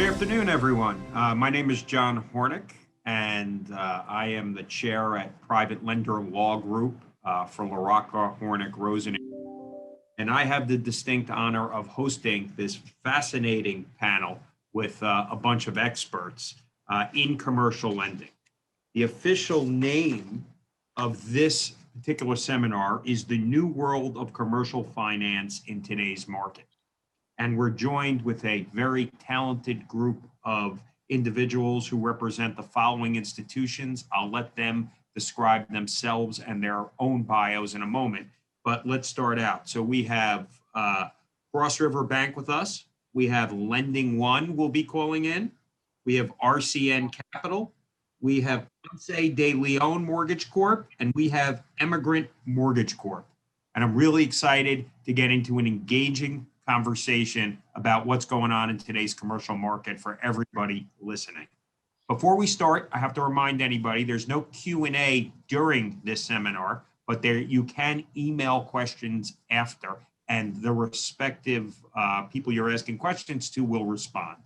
Good afternoon, everyone. My name is John HORNIK, and I am the chair at Private Lender Law Group for LaRocca, HORNIK, Rosen. And I have the distinct honor of hosting this fascinating panel with a bunch of experts in commercial lending. The official name of this particular seminar is The New World of Commercial Finance in Today's Market. And we're joined with a very talented group of individuals who represent the following institutions. I'll let them describe themselves and their own bios in a moment, but let's start out. So we have Crossriver Bank with us. We have LendingOne will be calling in. We have RCN Capital. We have Ponce de Leon Mortgage Corp, and we have Emigrant Mortgage Corp. And I'm really excited to get into an engaging conversation about what's going on in today's commercial market for everybody listening. Before we start, I have to remind anybody there's no Q&A during this seminar, but you can email questions after, and the respective people you're asking questions to will respond.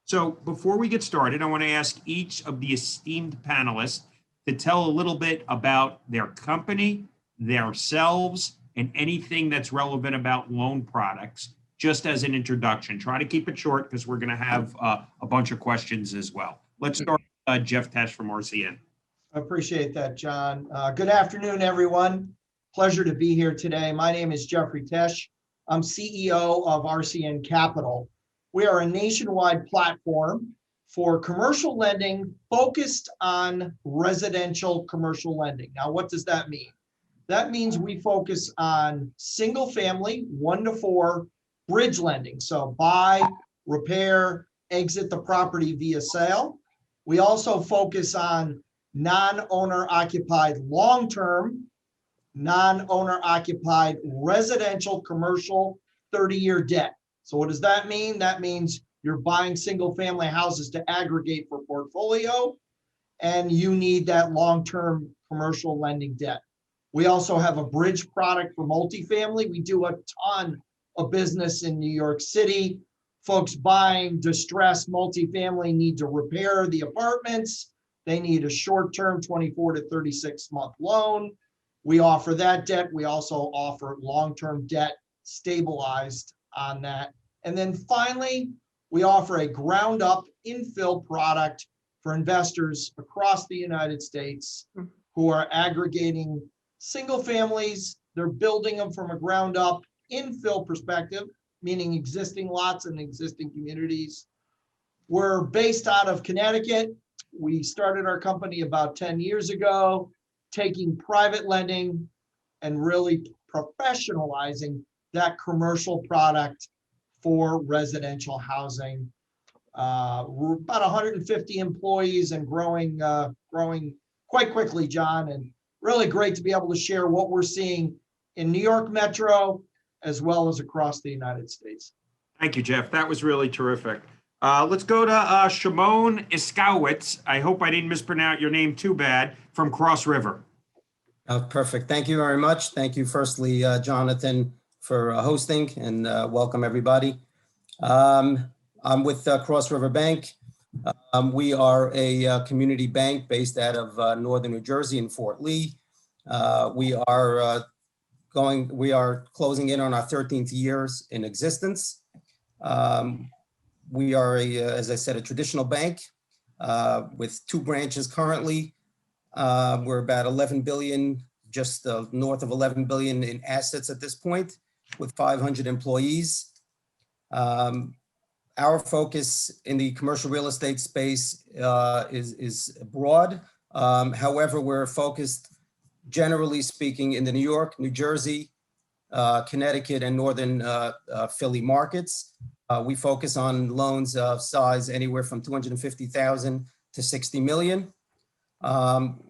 So before we get started, I want to ask each of the esteemed panelists to tell a little bit about their company, themselves, and anything that's relevant about loan products, just as an introduction. Try to keep it short because we're going to have a bunch of questions as well. Let's start with Jeff Tesch from RCN. I appreciate that, John. Good afternoon, everyone. Pleasure to be here today. My name is Jeffrey Tesch. I'm CEO of RCN Capital. We are a nationwide platform for commercial lending focused on residential commercial lending. Now, what does that mean? That means we focus on single family, 1 to 4, bridge lending. So buy, repair, exit the property via sale. We also focus on non-owner occupied long-term, non-owner occupied residential commercial 30-year debt. So what does that mean? That means you're buying single family houses to aggregate for portfolio, and you need that long-term commercial lending debt. We also have a bridge product for multifamily. We do a ton of business in New York City. Folks buying distressed multifamily need to repair the apartments. They need a short-term 24 to 36-month loan. We offer that debt. We also offer long-term debt stabilized on that. And then finally, we offer a ground-up infill product for investors across the United States who are aggregating single families. They're building them from a ground-up infill perspective, meaning existing lots and existing communities. We're based out of Connecticut. We started our company about 10 years ago, taking private lending and really professionalizing that commercial product for residential housing. We're about 150 employees and growing quite quickly, John, and really great to be able to share what we're seeing in New York Metro, as well as across the United States. Thank you, Jeff. That was really terrific. Let's go to SHIMON EISIKOWICZ. I hope I didn't mispronounce your name too bad, from Crossriver. Perfect. Thank you very much. Thank you, firstly, Jonathan, for hosting, and welcome everybody. I'm with Crossriver Bank. We are a community bank based out of Northern New Jersey in Fort Lee. We are closing in on our 13th years in existence. We are, as I said, a traditional bank with 2 branches currently. We're about 11 billion, just north of 11 billion in assets at this point, with 500 employees. Our focus in the commercial real estate space is broad. However, we're focused, generally speaking, in the New York, New Jersey, Connecticut, and Northern Philly markets. We focus on loans of size anywhere from 250,000 to 60 million.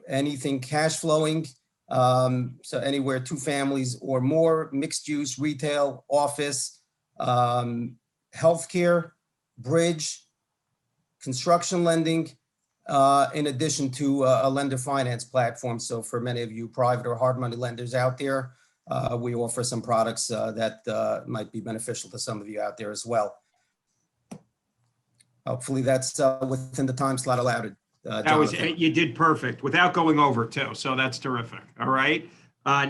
Anything cash flowing, so anywhere 2 families or more, mixed use, retail, office, healthcare, bridge, construction lending, in addition to a lender finance platform. So for many of you private or hard money lenders out there, we offer some products that might be beneficial to some of you out there as well. Hopefully that's within the time slot allowed. That was, Jonathan. you did perfect without going over too. So that's terrific. All right.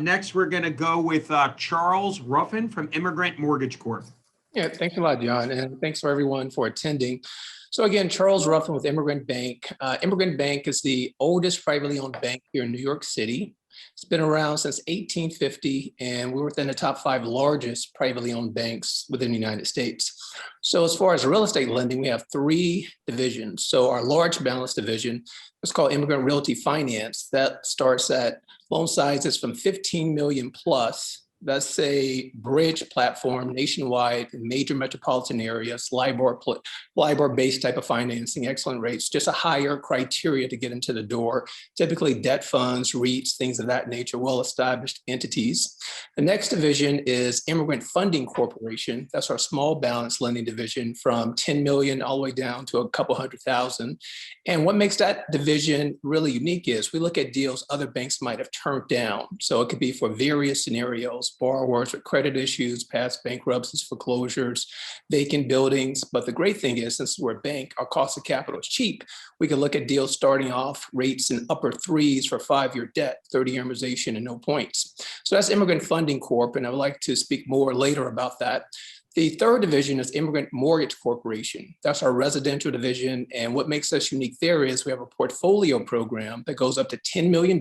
Next, we're going to go with Charles Ruffin from Emigrant Mortgage Corp. Yeah, thanks a lot, John, and thanks for everyone for attending. So again, Charles Ruffin with Emigrant Bank. Emigrant Bank is the oldest privately owned bank here in New York City. It's been around since 1850, and we're within the top 5 largest privately owned banks within the United States. So as far as real estate lending, we have 3 divisions. So our large balance division is called Immigrant Realty Finance. That starts at loan sizes from 15 million plus. That's a bridge platform nationwide in major metropolitan areas, LIBOR-based type of financing, excellent rates, just a higher criteria to get into the door, typically debt funds, REITs, things of that nature, well-established entities. The next division is Immigrant Funding Corporation. That's our small balance lending division from 10 million all the way down to a couple 100,000. And what makes that division really unique is we look at deals other banks might have turned down. So it could be for various scenarios. Borrowers with credit issues, past bankruptcies, foreclosures, vacant buildings. But the great thing is, since we're a bank, our cost of capital is cheap. We can look at deals starting off rates in upper 3s for 5-year debt, 30-year amortization, and no points. So that's Immigrant Funding Corp, and I would like to speak more later about that. The third division is Immigrant Mortgage Corporation. That's our residential division. And what makes us unique there is we have a portfolio program that goes up to $10 million.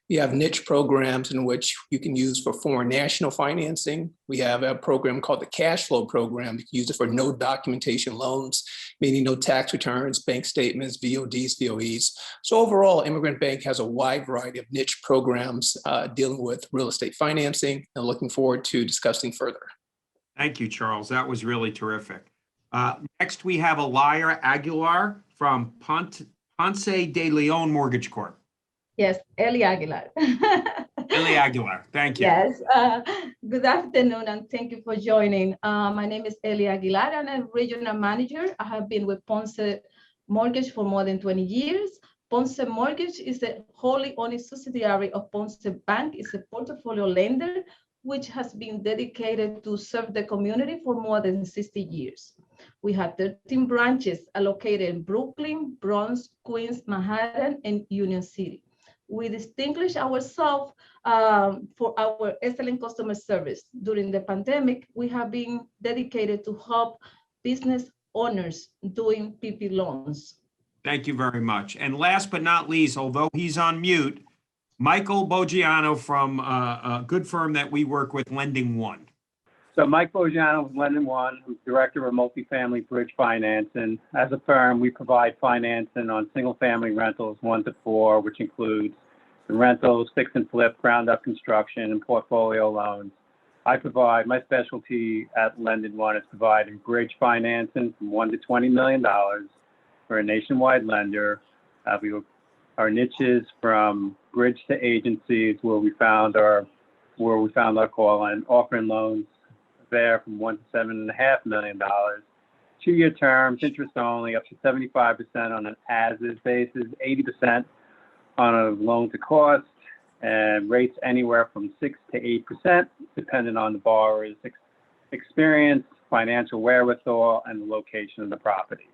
We have niche programs in which you can use for foreign national financing. We have a program called the cash flow program. You can use it for no documentation loans, meaning no tax returns, bank statements, VODs, VOEs. So overall, Immigrant Bank has a wide variety of niche programs dealing with real estate financing, and looking forward to discussing further. Thank you, Charles. That was really terrific. Next, we have ELIA Aguilar from Ponce de Leon Mortgage Corp. Yes, Elia Aguilar. Elia Aguilar, thank you. Yes, good afternoon and thank you for joining. My name is Elia Aguilar and I'm a regional manager. I have been with Ponce Mortgage for more than 20 years. Ponce Mortgage is a wholly owned subsidiary of Ponce Bank. It's a portfolio lender which has been dedicated to serve the community for more than 60 years. We have 13 branches located in Brooklyn, Bronx, Queens, Manhattan, and Union City. We distinguish ourselves for our excellent customer service. During the pandemic, we have been dedicated to help business owners doing PP loans. Thank you very much. And last but not least, although he's on mute, Michael Boggiano from a good firm that we work with, LendingOne. So Mike Boggiano with LendingOne, who's Director of Multifamily Bridge Finance. And as a firm, we provide financing on single-family rentals 1 to 4, which includes the rentals, fix and flip, ground-up construction, and portfolio loans. My specialty at LendingOne is providing bridge financing from $1 to $20 million for a nationwide lender. Our niches from bridge to agencies, where we found our call, and offering loans there from $1 to $7.5 million. 2-year terms, interest only, up to 75% on an as-is basis, 80% on a loan to cost, and rates anywhere from 6 to 8%, depending on the borrower's experience, financial wherewithal, and the location of the property.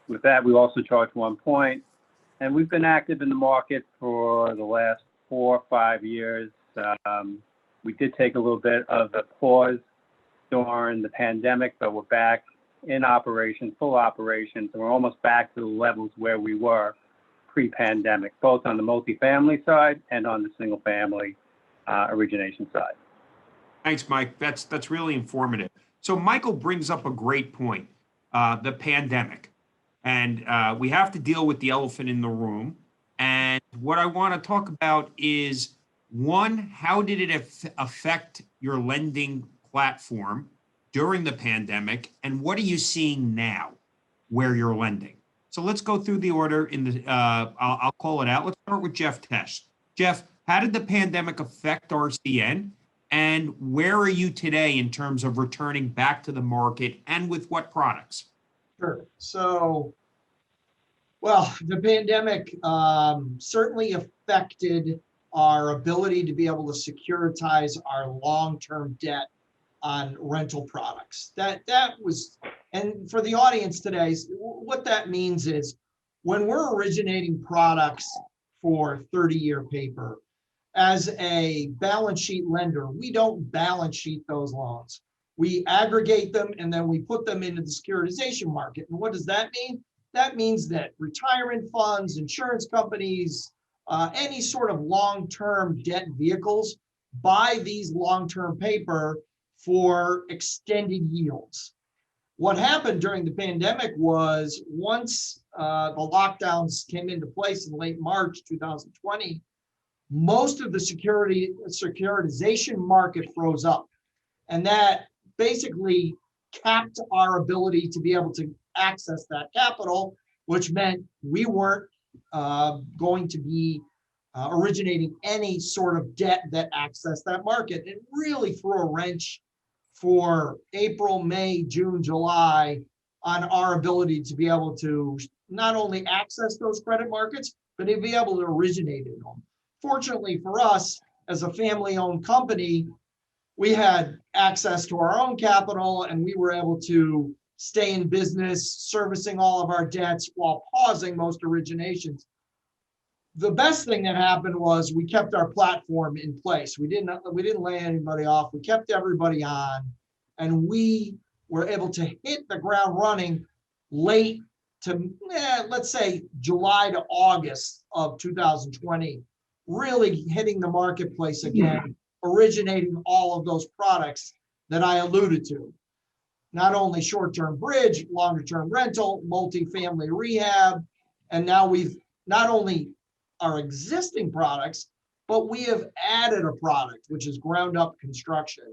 With that, we also charge 1 point, and we've been active in the market for the last 4 or 5 years. We did take a little bit of a pause during the pandemic, but we're back in operation, full operation. So we're almost back to the levels where we were pre-pandemic, both on the multifamily side and on the single family origination side. Thanks, Mike. That's really informative. So Michael brings up a great point, the pandemic. And we have to deal with the elephant in the room. And what I want to talk about is, one, how did it affect your lending platform during the pandemic? And what are you seeing now where you're lending? So let's go through the order in the, I'll call it out. Let's start with Jeff TESCH. Jeff, how did the pandemic affect RCN? And where are you today in terms of returning back to the market, and with what products? Sure. So, well, the pandemic certainly affected our ability to be able to securitize our long-term debt on rental products. That was, and for the audience today, what that means is when we're originating products for 30-year paper, as a balance sheet lender, we don't balance sheet those loans. We aggregate them and then we put them into the securitization market. And what does that mean? That means that retirement funds, insurance companies, any sort of long-term debt vehicles buy these long-term paper for extended yields. What happened during the pandemic was once the lockdowns came into place in late March 2020, most of the securitization market froze up. And that basically capped our ability to be able to access that capital, which meant we weren't going to be originating any sort of debt that accessed that market. It really threw a wrench for April, May, June, July on our ability to be able to not only access those credit markets, but to be able to originate in them. Fortunately for us, as a family-owned company, we had access to our own capital and we were able to stay in business, servicing all of our debts while pausing most originations. The best thing that happened was we kept our platform in place. We didn't lay anybody off. We kept everybody on, and we were able to hit the ground running late to, let's say, July to August of 2020, really hitting the marketplace again, originating all of those products that I alluded to. Not only short-term bridge, longer-term rental, multifamily rehab, and now we've not only our existing products, but we have added a product, which is ground-up construction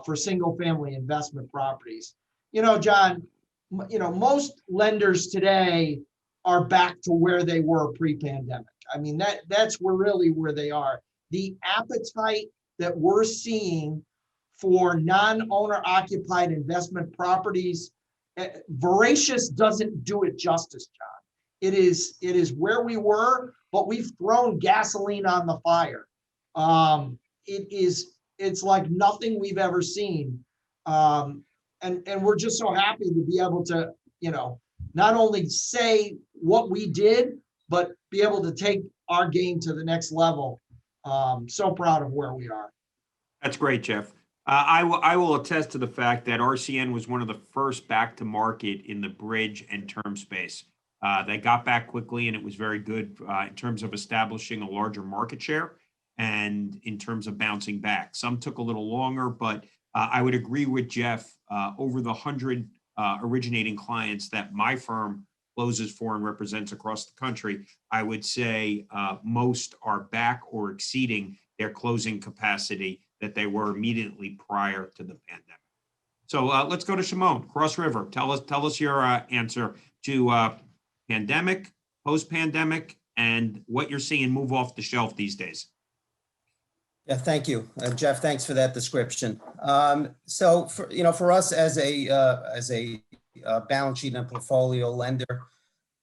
for single-family investment properties. You know, John, most lenders today are back to where they were pre-pandemic. I mean, that's really where they are. The appetite that we're seeing for non-owner occupied investment properties, voracious doesn't do it justice, John. It is where we were, but we've thrown gasoline on the fire. It's like nothing we've ever seen. And we're just so happy to be able to, not only say what we did, but be able to take our game to the next level. So proud of where we are. That's great, Jeff. I will attest to the fact that RCN was one of the first back to market in the bridge and term space. They got back quickly, and it was very good in terms of establishing a larger market share and in terms of bouncing back. Some took a little longer, but I would agree with Jeff. Over the 100 originating clients that my firm closes for and represents across the country, I would say most are back or exceeding their closing capacity that they were immediately prior to the pandemic. So let's go to SHIMON, Crossriver. Tell us your answer to pandemic, post-pandemic, and what you're seeing move off the shelf these days. Yeah, thank you, Jeff. Thanks for that description. So for us as a balance sheet and portfolio lender,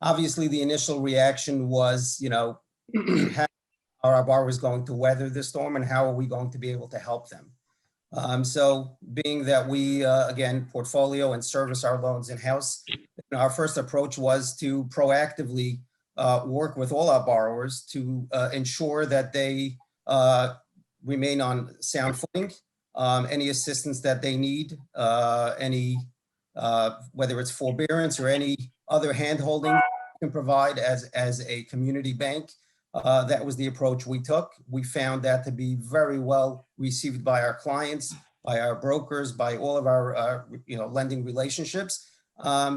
obviously the initial reaction was, how are our borrowers going to weather this storm, and how are we going to be able to help them? So being that we, again, portfolio and service our loans in-house, our first approach was to proactively work with all our borrowers to ensure that they remain on sound footing. Any assistance that they need, whether it's forbearance or any other handholding we can provide as a community bank. That was the approach we took. We found that to be very well received by our clients, by our brokers, by all of our lending relationships,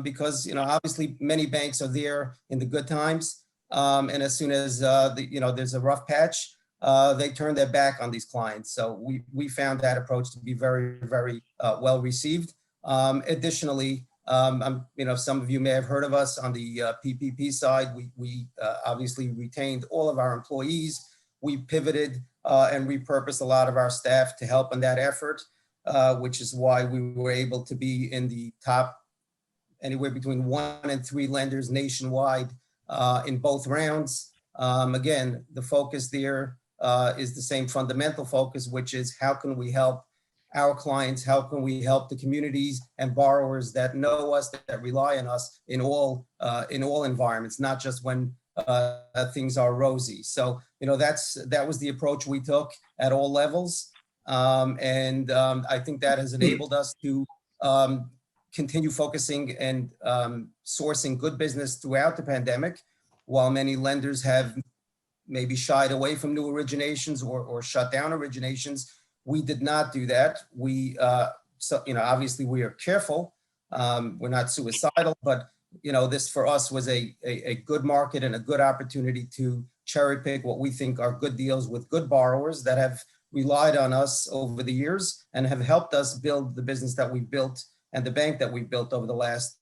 because obviously many banks are there in the good times, and as soon as there's a rough patch, they turn their back on these clients. So we found that approach to be very, very well received. Additionally, some of you may have heard of us on the PPP side. We obviously retained all of our employees. We pivoted and repurposed a lot of our staff to help in that effort, which is why we were able to be in the top anywhere between 1 and 3 lenders nationwide in both rounds. Again, the focus there is the same fundamental focus, which is how can we help our clients? How can we help the communities and borrowers that know us, that rely on us in all environments, not just when things are rosy? So, that was the approach we took at all levels. I think that has enabled us to continue focusing and sourcing good business throughout the pandemic, while many lenders have maybe shied away from new originations or shut down originations. We did not do that. We, obviously we are careful. We're not suicidal, but this for us was a good market and a good opportunity to cherry pick what we think are good deals with good borrowers that have relied on us over the years and have helped us build the business that we've built and the bank that we've built over the last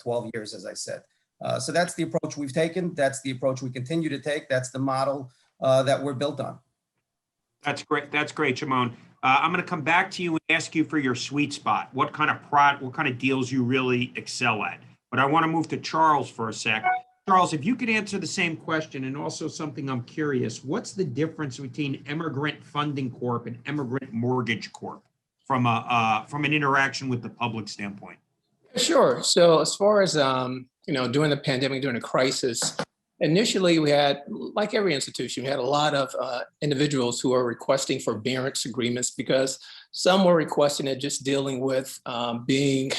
12 years, as I said. So that's the approach we've taken. That's the approach we continue to take. That's the model that we're built on. That's great. That's great, Shimon. I'm going to come back to you and ask you for your sweet spot. What kind of deals you really excel at? But I want to move to Charles for a sec. Charles, if you could answer the same question, and also something I'm curious, what's the difference between Emigrant Funding Corp and Emigrant Mortgage Corp from an interaction with the public standpoint? Sure. So as far as, during the pandemic, during the crisis, initially we had, like every institution, we had a lot of individuals who are requesting forbearance agreements because some were requesting it just dealing with being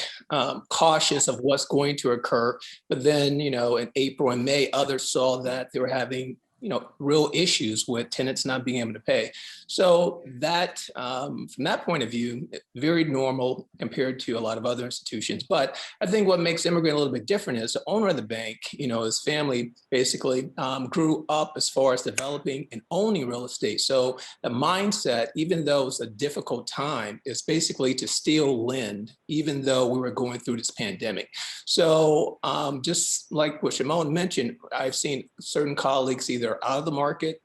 cautious of what's going to occur. But then, in April and May, others saw that they were having real issues with tenants not being able to pay. So that, from that point of view, very normal compared to a lot of other institutions. But I think what makes Emigrant a little bit different is the owner of the bank, his family basically grew up as far as developing and owning real estate. So the mindset, even though it's a difficult time, is basically to still lend, even though we were going through this pandemic. So just like what Shimon mentioned, I've seen certain colleagues either out of the market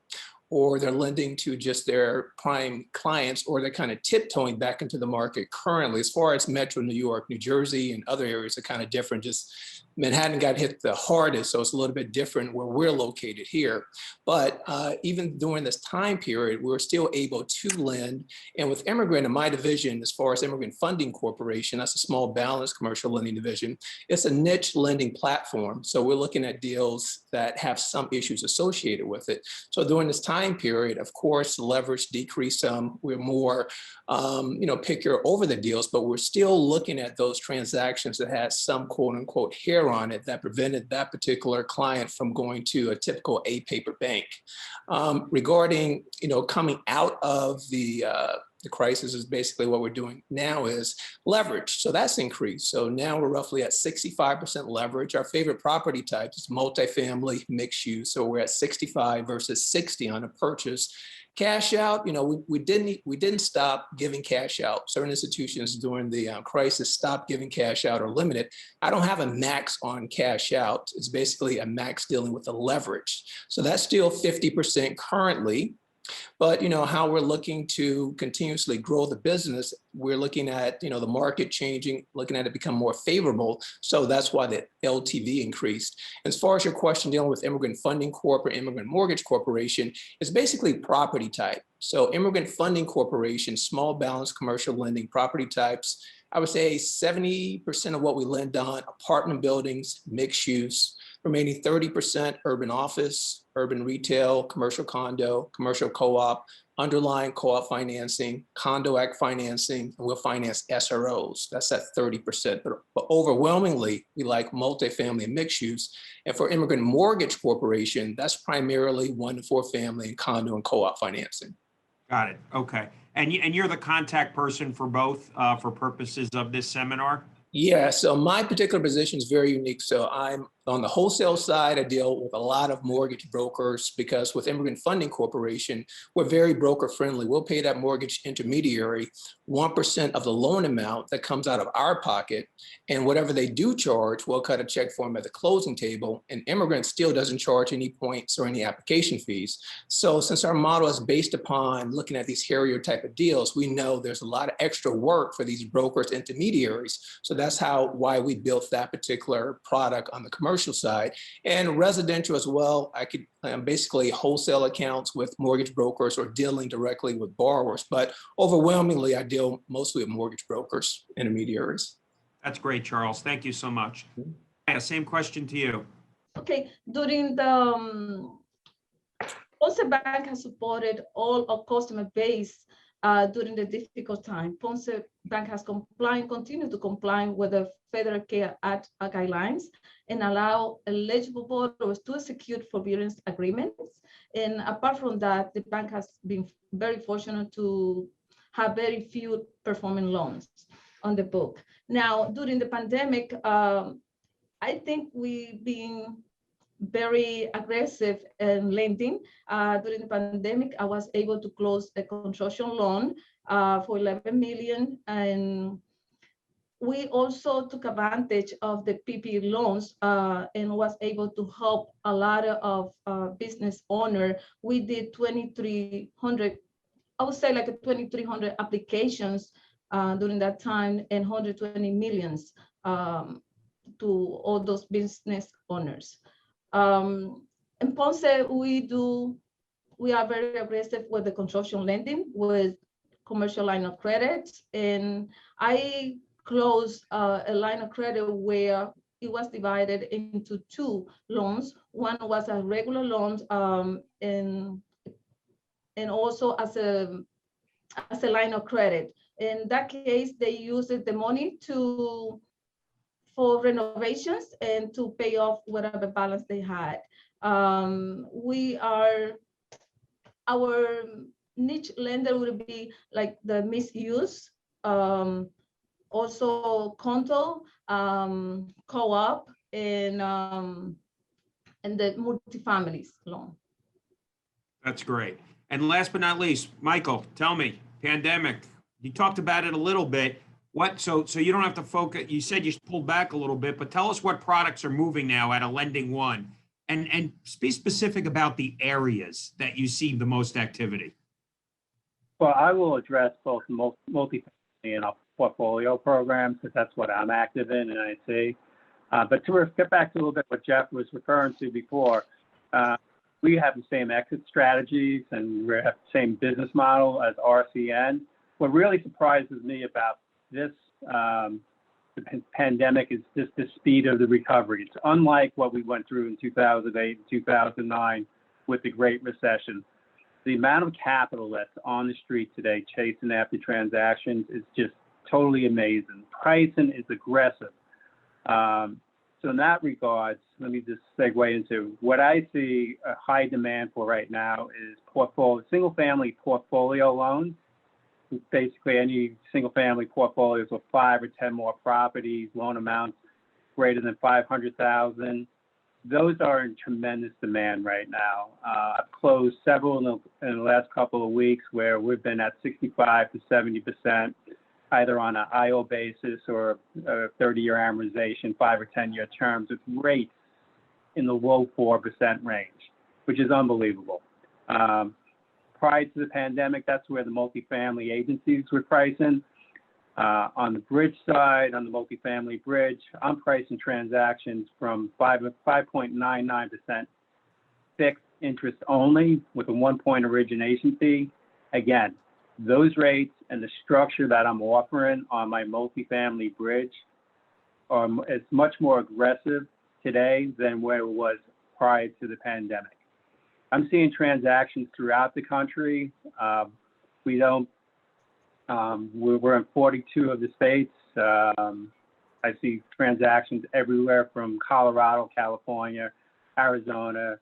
or they're lending to just their prime clients, or they're kind of tiptoeing back into the market currently. As far as Metro New York, New Jersey, and other areas are kind of different. Just Manhattan got hit the hardest, so it's a little bit different where we're located here. But even during this time period, we were still able to lend. And with Emigrant in my division, as far as Emigrant Funding Corporation, that's a small balance commercial lending division. It's a niche lending platform. So we're looking at deals that have some issues associated with it. So during this time period, of course, leverage decreased some. We're more, pickier over the deals, but we're still looking at those transactions that had some quote unquote hair on it that prevented that particular client from going to a typical paper bank. Regarding, coming out of the crisis, is basically what we're doing now is leverage. So that's increased. So now we're roughly at 65% leverage. Our favorite property type is multifamily, mixed use. So we're at 65 versus 60 on a purchase. Cash out, we didn't stop giving cash out. Certain institutions during the crisis stopped giving cash out or limited. I don't have a max on cash out. It's basically a max dealing with the leverage. So that's still 50% currently. But how we're looking to continuously grow the business, we're looking at the market changing, looking at it become more favorable. So that's why the LTV increased. As far as your question dealing with Immigrant Funding Corp or Immigrant Mortgage Corporation, it's basically property type. So Immigrant Funding Corporation, small balance commercial lending property types. I would say 70% of what we lend on, apartment buildings, mixed use. Remaining 30% urban office, urban retail, commercial condo, commercial co-op, underlying co-op financing, condo act financing, and we'll finance SROs. That's at 30%. But overwhelmingly, we like multifamily and mixed use. And for Immigrant Mortgage Corporation, that's primarily 1 to 4 family and condo and co-op financing. Got it. Okay. And you're the contact person for both for purposes of this seminar? Yeah, so my particular position is very unique. So I'm on the wholesale side. I deal with a lot of mortgage brokers because with Immigrant Funding Corporation, we're very broker friendly. We'll pay that mortgage intermediary 1% of the loan amount that comes out of our pocket. And whatever they do charge, we'll cut a check for them at the closing table. And Immigrant still doesn't charge any points or any application fees. So since our model is based upon looking at these Harrier type of deals, we know there's a lot of extra work for these brokers, intermediaries. So that's why we built that particular product on the commercial commercial side, and residential as well. I could basically wholesale accounts with mortgage brokers or dealing directly with borrowers, but overwhelmingly I deal mostly with mortgage brokers, intermediaries. That's great, Charles. Thank you so much. Yeah, same question to you. Okay, during the Ponce Bank has supported all our customer base during the difficult time. Ponce Bank has continued to comply with the Federal Care Act guidelines and allow eligible borrowers to execute forbearance agreements. And apart from that, the bank has been very fortunate to have very few performing loans on the book. Now, during the pandemic, I think we've been very aggressive in lending. During the pandemic, I was able to close a construction loan for 11 million. And we also took advantage of the PPP loans and was able to help a lot of business owners. We did 2,300, I would say like 2,300 applications during that time and 120 millions to all those business owners. In Ponce, we are very aggressive with the construction lending with commercial line of credit. And I closed a line of credit where it was divided into two loans. One was a regular loan and also as a line of credit. In that case, they used the money for renovations and to pay off whatever balance they had. Our niche lender would be like the misuse, also condo, co-op, and the multifamily loan. That's great. And last but not least, Michael, tell me, pandemic, you talked about it a little bit. So you don't have to focus, you said you pulled back a little bit, but tell us what products are moving now out of LendingOne, and be specific about the areas that you see the most activity. Well, I will address both multifamily and our portfolio programs, because that's what I'm active in and I see. But to get back to a little bit what Jeff was referring to before, we have the same exit strategies and we have the same business model as RCN. What really surprises me about this the pandemic is just the speed of the recovery. It's unlike what we went through in 2008 and 2009 with the Great Recession. The amount of capital that's on the street today chasing after transactions is just totally amazing. Pricing is aggressive. So in that regard, let me just segue into what I see a high demand for right now is single-family portfolio loans. Basically, any single-family portfolios with 5 or 10 more properties, loan amounts greater than $500,000. Those are in tremendous demand right now. I've closed several in the last couple of weeks where we've been at 65 to 70%, either on an IO basis or a 30-year amortization, 5 or 10-year terms with rates in the low 4% range, which is unbelievable. Prior to the pandemic, that's where the multifamily agencies were pricing. On the bridge side, on the multifamily bridge, I'm pricing transactions from 5.99% fixed interest only with a 1-point origination fee. Again, those rates and the structure that I'm offering on my multifamily bridge is much more aggressive today than where it was prior to the pandemic. I'm seeing transactions throughout the country. We're in 42 of the states. I see transactions everywhere from Colorado, California, Arizona,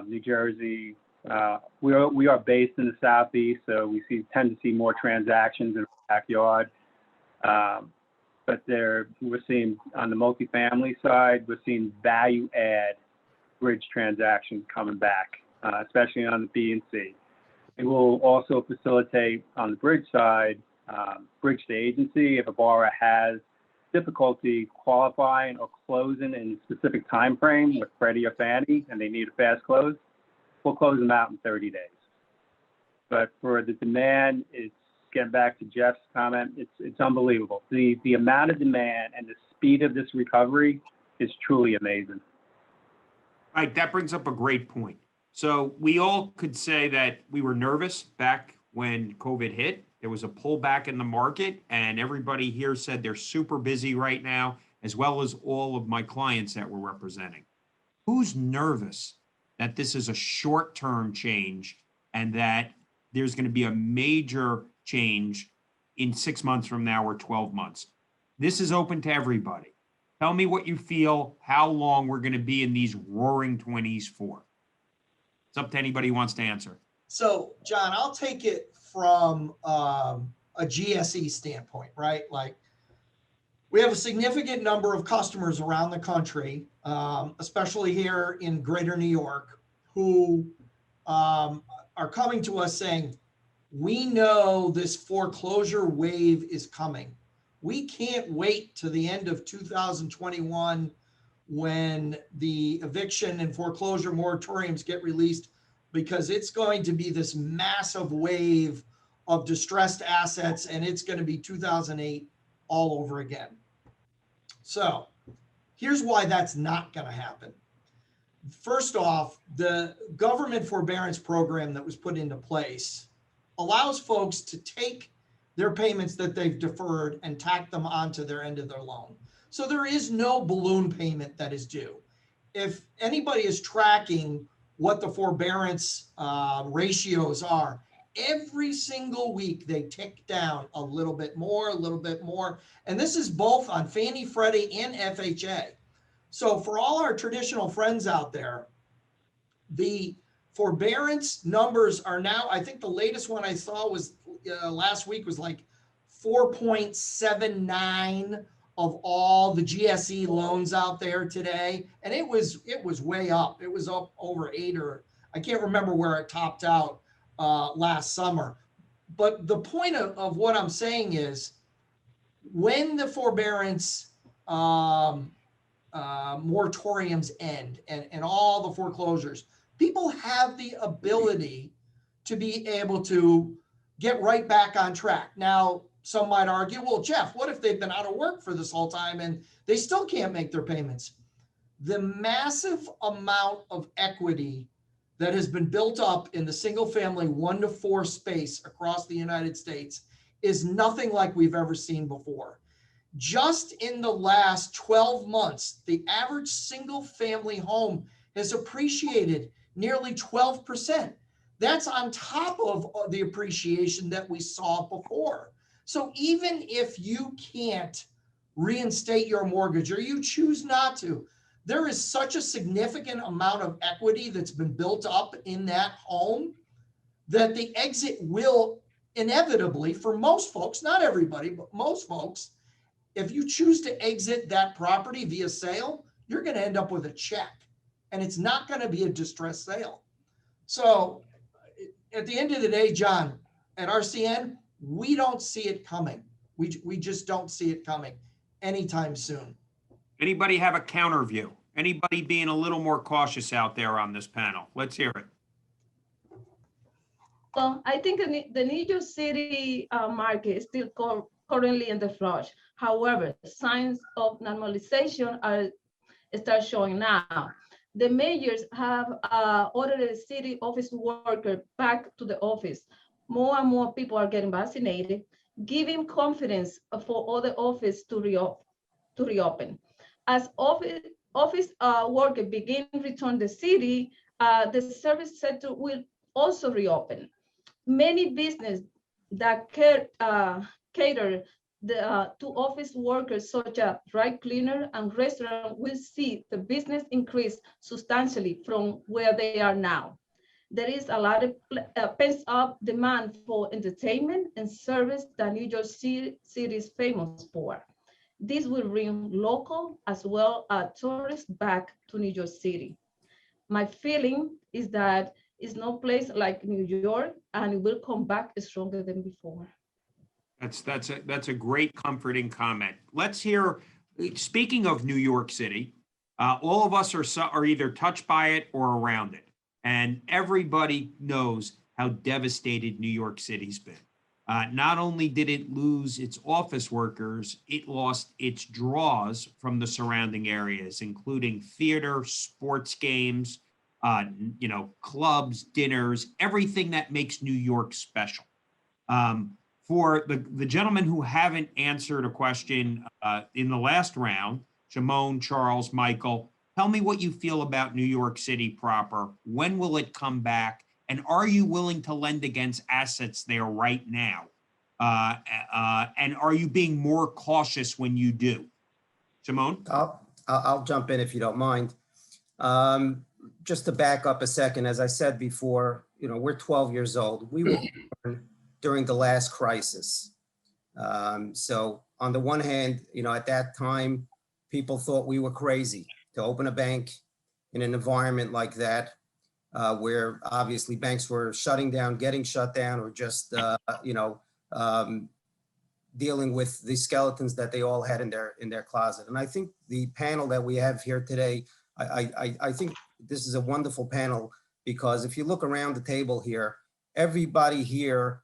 New Jersey. We are based in the Southeast, so we tend to see more transactions in the backyard. But we're seeing on the multifamily side, we're seeing value add bridge transactions coming back, especially on the B and C. It will also facilitate on the bridge side, bridge to agency. If a borrower has difficulty qualifying or closing in a specific time frame with Freddie or Fannie and they need a fast close, we'll close them out in 30 days. But for the demand, it's getting back to Jeff's comment, it's unbelievable. The amount of demand and the speed of this recovery is truly amazing. Right, that brings up a great point. So we all could say that we were nervous back when COVID hit. There was a pullback in the market, and everybody here said they're super busy right now, as well as all of my clients that we're representing. Who's nervous that this is a short-term change and that there's going to be a major change in 6 months from now or 12 months? This is open to everybody. Tell me what you feel, how long we're going to be in these roaring 20s for. It's up to anybody who wants to answer. So, John, I'll take it from a GSE standpoint, right? Like, we have a significant number of customers around the country, especially here in greater New York, who are coming to us saying, we know this foreclosure wave is coming. We can't wait to the end of 2021 when the eviction and foreclosure moratoriums get released, because it's going to be this massive wave of distressed assets, and it's going to be 2008 all over again. So here's why that's not going to happen. First off, the government forbearance program that was put into place allows folks to take their payments that they've deferred and tack them onto their end of their loan. So there is no balloon payment that is due. If anybody is tracking what the forbearance ratios are, every single week they tick down a little bit more, a little bit more. And this is both on Fannie, Freddie, and FHA. So for all our traditional friends out there, the forbearance numbers are now, I think the latest one I saw was last week was like 4.79 of all the GSE loans out there today. And it was way up. It was up over 8, or I can't remember where it topped out last summer. But the point of what I'm saying is, when the forbearance moratoriums end and all the foreclosures, people have the ability to be able to get right back on track. Now, some might argue, well, Jeff, what if they've been out of work for this whole time and they still can't make their payments? The massive amount of equity that has been built up in the single family 1 to 4 space across the United States is nothing like we've ever seen before. Just in the last 12 months, the average single family home has appreciated nearly 12%. That's on top of the appreciation that we saw before. So even if you can't reinstate your mortgage, or you choose not to, there is such a significant amount of equity that's been built up in that home that the exit will inevitably, for most folks, not everybody, but most folks, if you choose to exit that property via sale, you're going to end up with a check, and it's not going to be a distressed sale. So at the end of the day, John, at RCN, we don't see it coming. We just don't see it coming anytime soon. Anybody have a counter view? Anybody being a little more cautious out there on this panel? Let's hear it. So I think the New York City market is still currently in the flush. However, signs of normalization start showing now. The mayors have ordered the city office worker back to the office. More and more people are getting vaccinated, giving confidence for other offices to reopen. As office workers begin to return to the city, the service sector will also reopen. Many businesses that cater to office workers, such as dry cleaner and restaurant, will see the business increase substantially from where they are now. There is a lot of pent-up demand for entertainment and service that New York City is famous for. This will bring local as well as tourists back to New York City. My feeling is that it's no place like New York, and it will come back stronger than before. That's a great comforting comment. Let's hear, speaking of New York City, all of us are either touched by it or around it. And everybody knows how devastated New York City's been. Not only did it lose its office workers, it lost its draws from the surrounding areas, including theater, sports games, clubs, dinners, everything that makes New York special. For the gentlemen who haven't answered a question in the last round, Shimon, Charles, Michael, tell me what you feel about New York City proper. When will it come back? And are you willing to lend against assets there right now? And are you being more cautious when you do? Shimon? I'll jump in if you don't mind. Just to back up a second, as I said before, we're 12 years old. We were born during the last crisis. So on the one hand, at that time, people thought we were crazy to open a bank in an environment like that, where obviously banks were shutting down, getting shut down, or just, dealing with the skeletons that they all had in their closet. And I think the panel that we have here today, I think this is a wonderful panel, because if you look around the table here, everybody here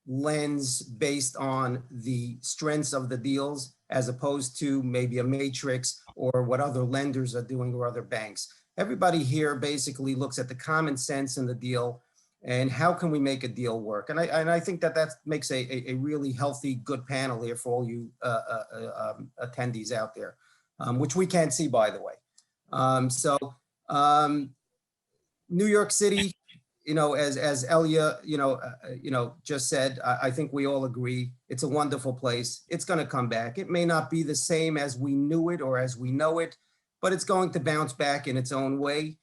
lends based on the strengths of the deals, as opposed to maybe a matrix or what other lenders are doing or other banks. Everybody here basically looks at the common sense in the deal and how can we make a deal work. And I think that makes a really healthy, good panel here for all you attendees out there, which we can't see, by the way. New York City, as ELIA, just said, I think we all agree it's a wonderful place. It's going to come back. It may not be the same as we knew it or as we know it, but it's going to bounce back in its own way.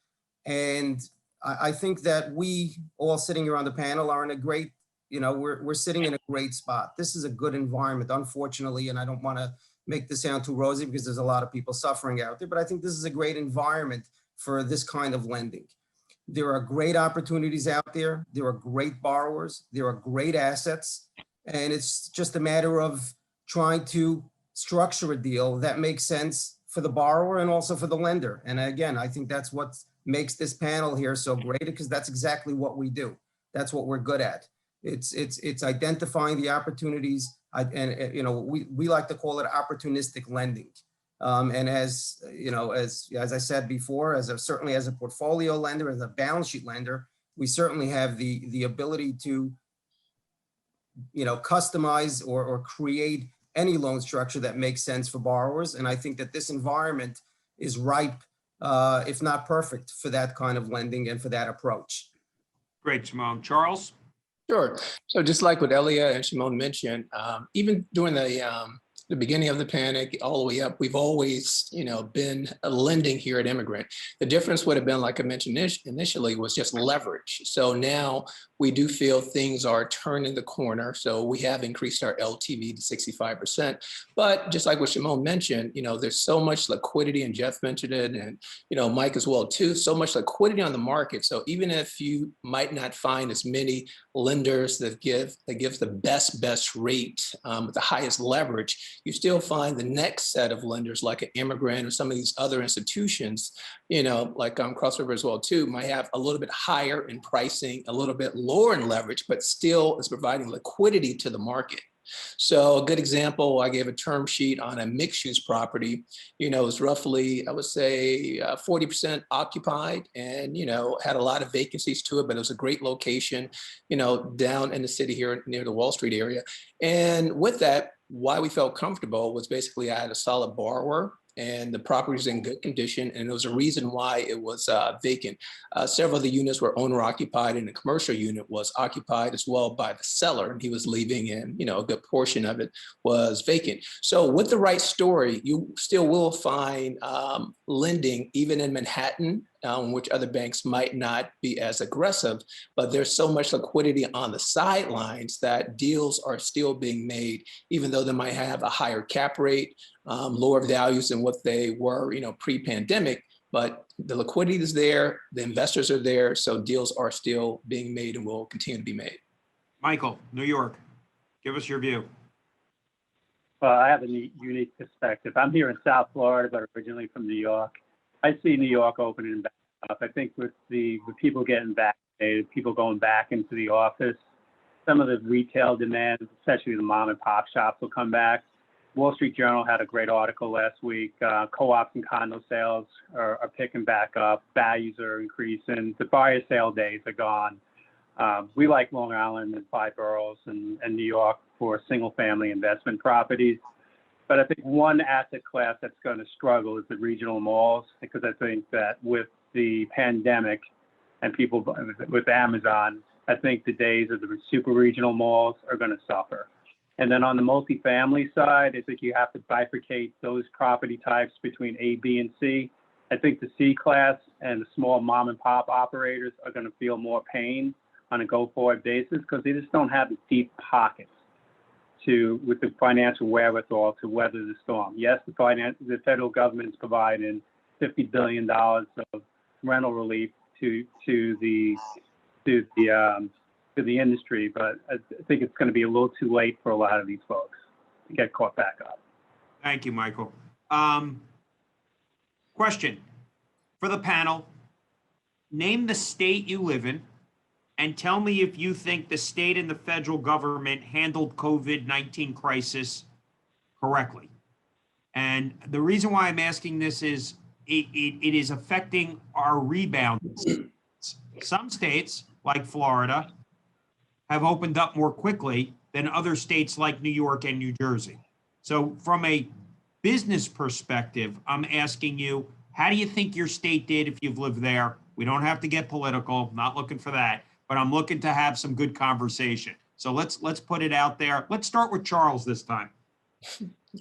And I think that we all sitting here on the panel are in a great, we're sitting in a great spot. This is a good environment, unfortunately, and I don't want to make this sound too rosy because there's a lot of people suffering out there, but I think this is a great environment for this kind of lending. There are great opportunities out there. There are great borrowers. There are great assets. And it's just a matter of trying to structure a deal that makes sense for the borrower and also for the lender. And again, I think that's what makes this panel here so great, because that's exactly what we do. That's what we're good at. It's identifying the opportunities, and we like to call it opportunistic lending. And as I said before, certainly as a portfolio lender, as a balance sheet lender, we certainly have the ability to, customize or create any loan structure that makes sense for borrowers. And I think that this environment is ripe, if not perfect, for that kind of lending and for that approach. Great, Shimon. Charles? Sure. So just like what Elia and Shimon mentioned, even during the beginning of the panic all the way up, we've always, been lending here at Emigrant. The difference would have been, like I mentioned initially, was just leverage. So now we do feel things are turning the corner. So we have increased our LTV to 65%. But just like what Shimon mentioned, there's so much liquidity, and Jeff mentioned it, and Mike as well too, so much liquidity on the market. So even if you might not find as many lenders that gives the best rate with the highest leverage, you still find the next set of lenders like an Emigrant or some of these other institutions, like Crossriver as well too, might have a little bit higher in pricing, a little bit lower in leverage, but still is providing liquidity to the market. So a good example, I gave a term sheet on a mixed-use property. It's roughly, I would say, 40% occupied, and had a lot of vacancies to it, but it was a great location, down in the city here near the Wall Street area. And with that, why we felt comfortable was basically I had a solid borrower, and the property was in good condition, and there was a reason why it was vacant. Several of the units were owner occupied, and the commercial unit was occupied as well by the seller, and he was leaving, and a good portion of it was vacant. So with the right story, you still will find lending even in Manhattan, which other banks might not be as aggressive, but there's so much liquidity on the sidelines that deals are still being made, even though they might have a higher cap rate, lower values than what they were, pre-pandemic, but the liquidity is there, the investors are there, so deals are still being made and will continue to be made. Michael, New York, give us your view. Well, I have a unique perspective. I'm here in South Florida, but originally from New York. I see New York opening back up. I think with people getting vaccinated, people going back into the office, some of the retail demand, especially the mom and pop shops, will come back. Wall Street Journal had a great article last week. Co-ops and condo sales are picking back up. Values are increasing. The fire sale days are gone. We like Long Island and 5 boroughs and New York for single-family investment properties. But I think one asset class that's going to struggle is the regional malls, because I think that with the pandemic and people with Amazon, I think the days of the super regional malls are going to suffer. And then on the multifamily side, I think you have to bifurcate those property types between A, B, and C. I think the C class and the small mom and pop operators are going to feel more pain on a go-forward basis because they just don't have the deep pockets with the financial wherewithal to weather the storm. Yes, the federal government's providing $50 billion of rental relief to the industry, but I think it's going to be a little too late for a lot of these folks to get caught back up. Thank you, Michael. Question for the panel. Name the state you live in and tell me if you think the state and the federal government handled COVID-19 crisis correctly. And the reason why I'm asking this is it is affecting our rebound. Some states, like Florida, have opened up more quickly than other states like New York and New Jersey. So from a business perspective, I'm asking you, how do you think your state did if you've lived there? We don't have to get political, not looking for that, but I'm looking to have some good conversation. So let's put it out there. Let's start with Charles this time.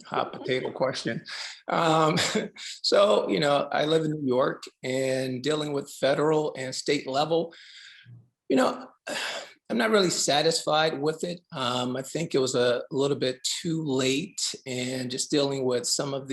Hot potato question. So, I live in New York, and dealing with federal and state level, I'm not really satisfied with it. I think it was a little bit too late, and just dealing with some of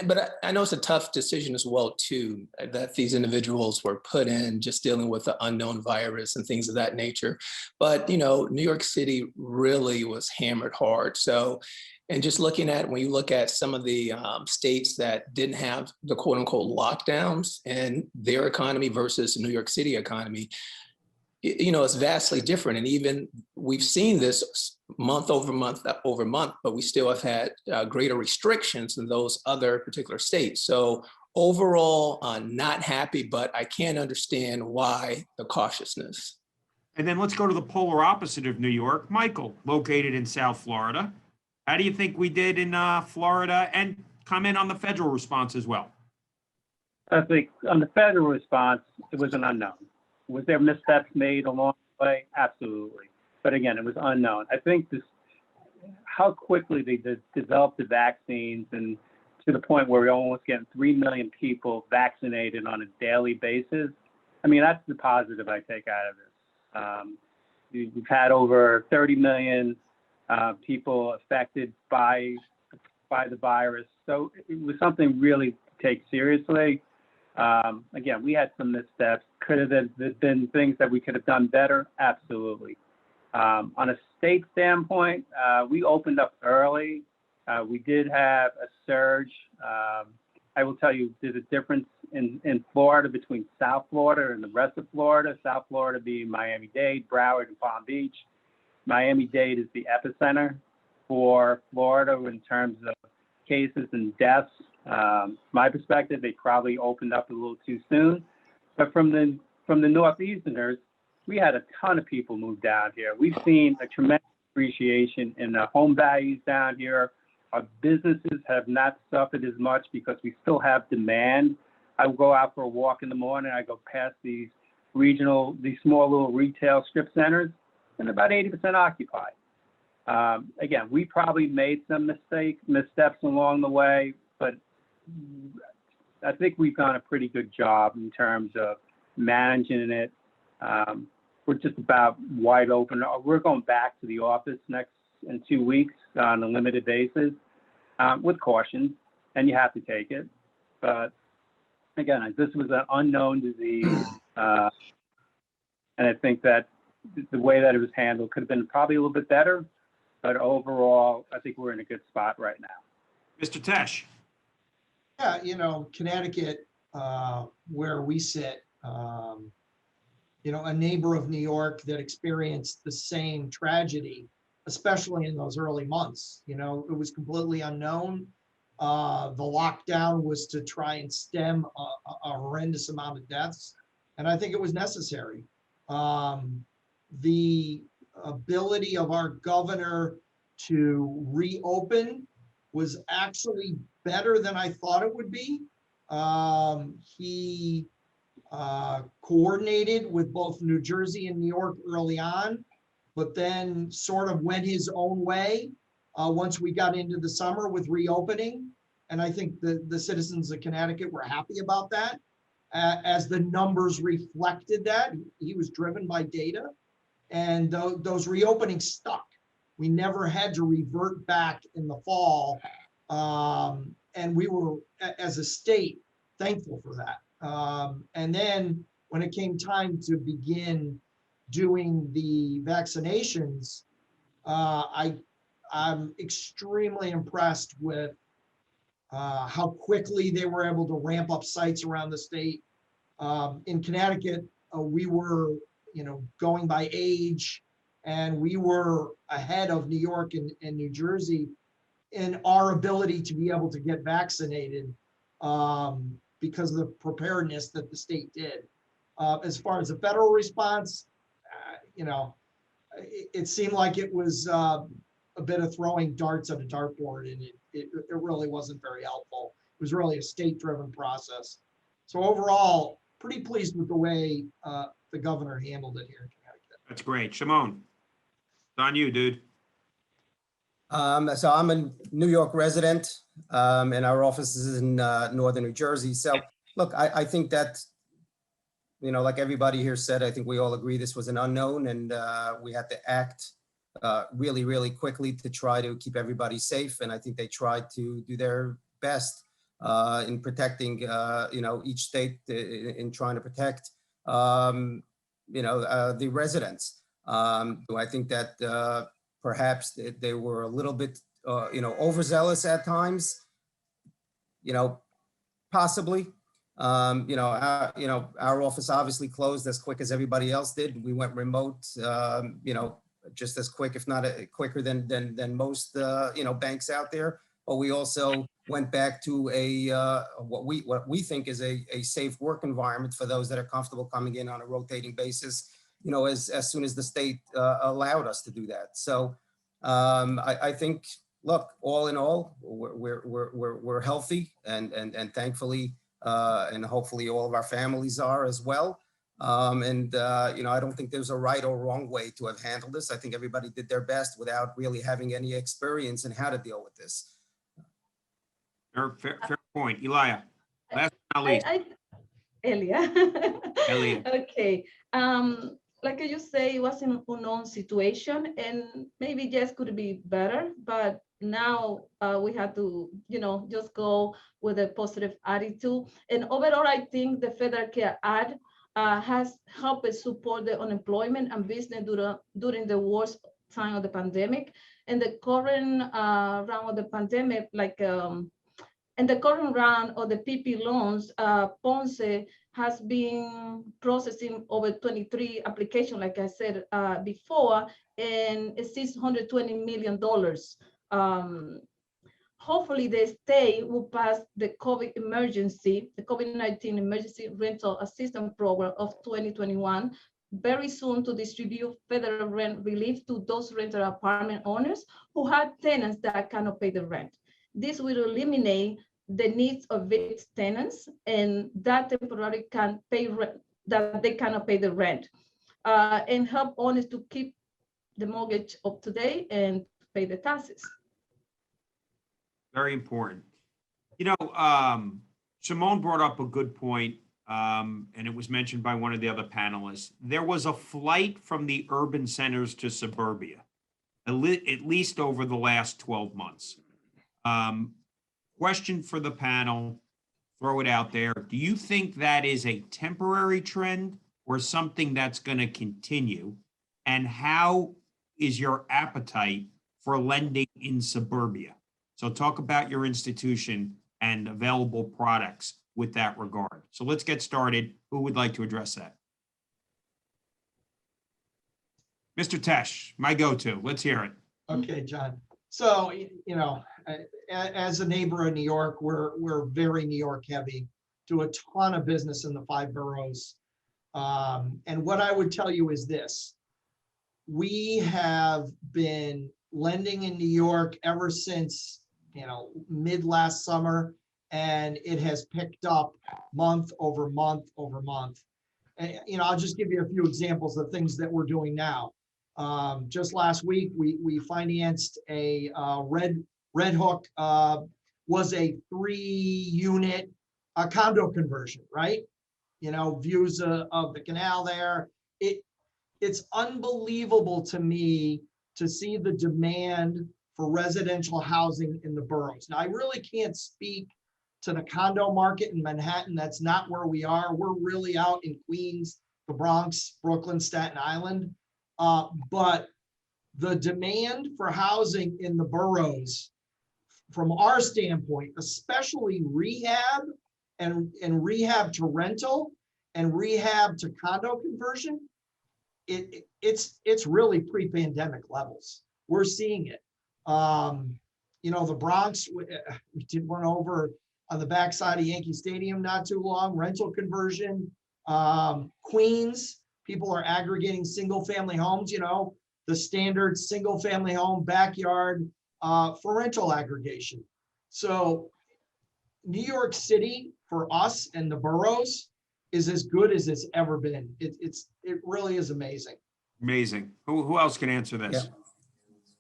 but I know it's a tough decision as well too, that these individuals were put in, just dealing with the unknown virus and things of that nature. But, New York City really was hammered hard. So, and just looking at, when you look at some of the states that didn't have the quote unquote lockdowns and their economy versus the New York City economy, it's vastly different. And even we've seen this month over month, but we still have had greater restrictions in those other particular states. So overall, not happy, but I can understand why the cautiousness. And then let's go to the polar opposite of New York. Michael, located in South Florida. How do you think we did in Florida? And comment on the federal response as well. I think on the federal response, it was an unknown. Was there missteps made along the way? Absolutely. But again, it was unknown. I think how quickly they developed the vaccines, and to the point where we're almost getting 3 million people vaccinated on a daily basis. I mean, that's the positive I take out of this. We've had over 30 million people affected by the virus. So it was something really to take seriously. Again, we had some missteps. Could have been things that we could have done better? Absolutely. On a state standpoint, we opened up early. We did have a surge. I will tell you, there's a difference in Florida between South Florida and the rest of Florida. South Florida being Miami-Dade, Broward, and Palm Beach. Miami-Dade is the epicenter for Florida in terms of cases and deaths. My perspective, they probably opened up a little too soon. But from the Northeasterners, we had a ton of people move down here. We've seen a tremendous appreciation in the home values down here. Our businesses have not suffered as much because we still have demand. I will go out for a walk in the morning. I go past these small little retail strip centers, and about 80% occupied. Again, we probably made some missteps along the way, but I think we've done a pretty good job in terms of managing it. We're just about wide open. We're going back to the office in 2 weeks on a limited basis with caution, and you have to take it. But again, this was an unknown disease, and I think that the way that it was handled could have been probably a little bit better. But overall, I think we're in a good spot right now. Mr. TESCH. Yeah, Connecticut, where we sit, a neighbor of New York that experienced the same tragedy, especially in those early months. It was completely unknown. The lockdown was to try and stem a horrendous amount of deaths, and I think it was necessary. The ability of our governor to reopen was actually better than I thought it would be. He coordinated with both New Jersey and New York early on, but then sort of went his own way once we got into the summer with reopening. And I think the citizens of Connecticut were happy about that, as the numbers reflected that. He was driven by data, and those reopenings stuck. We never had to revert back in the fall. And we were, as a state, thankful for that. And then when it came time to begin doing the vaccinations, I'm extremely impressed with how quickly they were able to ramp up sites around the state. In Connecticut, we were, going by age, and we were ahead of New York and New Jersey in our ability to be able to get vaccinated because of the preparedness that the state did. As far as the federal response, it seemed like it was a bit of throwing darts at a dartboard, and it really wasn't very helpful. It was really a state-driven process. So overall, pretty pleased with the way the governor handled it here in Connecticut. That's great. Shimon, it's on you, dude. So I'm a New York resident, and our office is in northern New Jersey. So look, I think that, like everybody here said, I think we all agree this was an unknown, and we had to act really, really quickly to try to keep everybody safe. And I think they tried to do their best in protecting, each state in trying to protect, the residents. I think that perhaps they were a little bit, overzealous at times, possibly. Our office obviously closed as quick as everybody else did. We went remote, just as quick, if not quicker than most, banks out there. But we also went back to what we think is a safe work environment for those that are comfortable coming in on a rotating basis, as soon as the state allowed us to do that. So I think, look, all in all, we're healthy, and thankfully, and hopefully all of our families are as well. I don't think there's a right or wrong way to have handled this. I think everybody did their best without really having any experience in how to deal with this. Fair point. ELIA, last but not least. ELIA. Okay. Like you say, it was an unknown situation, and maybe just could be better, but now we have to, just go with a positive attitude. And overall, I think the Federal Care Act has helped us support the unemployment and business during the worst time of the pandemic. And the current round of the pandemic, in the current round of the PP loans, Ponce has been processing over 23 applications, like I said before, and it's $620 million. Hopefully the state will pass the COVID-19 emergency rental assistance program of 2021 very soon to distribute federal rent relief to those rental apartment owners who have tenants that cannot pay the rent. This will eliminate the needs of its tenants and that temporarily can pay rent, that they cannot pay the rent, and help owners to keep the mortgage up to date and pay the taxes. Very important. Simone brought up a good point, and it was mentioned by one of the other panelists. There was a flight from the urban centers to suburbia, at least over the last 12 months. Question for the panel, throw it out there. Do you think that is a temporary trend or something that's going to continue? And how is your appetite for lending in suburbia? So talk about your institution and available products with that regard. So let's get started. Who would like to address that? Mr. Tesh, my go-to. Let's hear it. Okay, John. So, as a neighbor of New York, we're very New York heavy, do a ton of business in the 5 boroughs. And what I would tell you is this: we have been lending in New York ever since, mid last summer, and it has picked up month over month over month. And, I'll just give you a few examples of things that we're doing now. Just last week, we financed a Red Hook, was a 3-unit condo conversion, right? Views of the canal there. It's unbelievable to me to see the demand for residential housing in the boroughs. Now, I really can't speak to the condo market in Manhattan. That's not where we are. We're really out in Queens, the Bronx, Brooklyn, Staten Island. But the demand for housing in the boroughs, from our standpoint, especially rehab and rehab to rental and rehab to condo conversion, it's really pre-pandemic levels. We're seeing it. The Bronx, we did one over on the backside of Yankee Stadium not too long, rental conversion. Queens, people are aggregating single family homes, the standard single family home backyard for rental aggregation. So New York City for us and the boroughs is as good as it's ever been. It really is amazing. Amazing. Who else can answer this?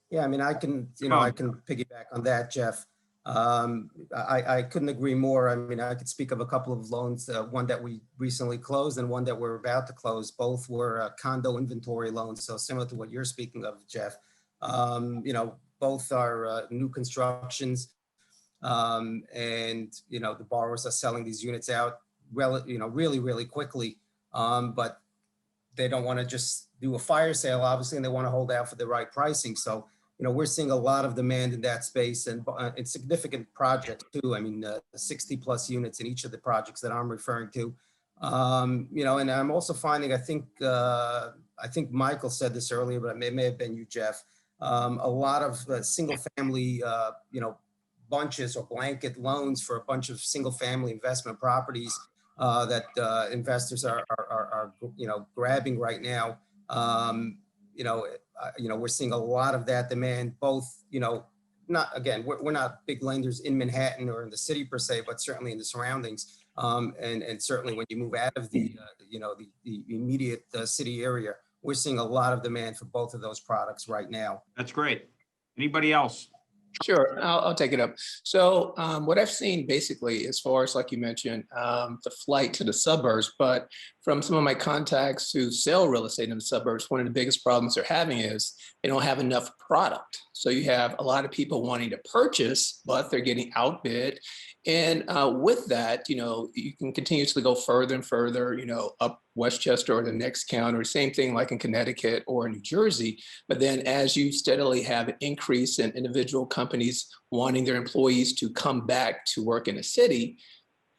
Yeah, I mean, I can piggyback on that, Jeff. I couldn't agree more. I mean, I could speak of a couple of loans, one that we recently closed and one that we're about to close. Both were condo inventory loans, so similar to what you're speaking of, Jeff. Both are new constructions, and the borrowers are selling these units out, really, really quickly, but they don't want to just do a fire sale, obviously, and they want to hold out for the right pricing. So, we're seeing a lot of demand in that space, and it's significant projects too. I mean, 60 plus units in each of the projects that I'm referring to. And I'm also finding, I think Michael said this earlier, but it may have been you, Jeff, a lot of single family, bunches or blanket loans for a bunch of single family investment properties that investors are grabbing right now. We're seeing a lot of that demand, both, we're not big lenders in Manhattan or in the city per se, but certainly in the surroundings. And certainly when you move out of the immediate city area, we're seeing a lot of demand for both of those products right now. That's great. Anybody else? Sure, I'll take it up. So what I've seen basically, as far as, like you mentioned, the flight to the suburbs, but from some of my contacts who sell real estate in the suburbs, one of the biggest problems they're having is they don't have enough product. So you have a lot of people wanting to purchase, but they're getting outbid. And with that, you can continuously go further and further, up Westchester or the next county, or same thing like in Connecticut or New Jersey. But then as you steadily have an increase in individual companies wanting their employees to come back to work in a city,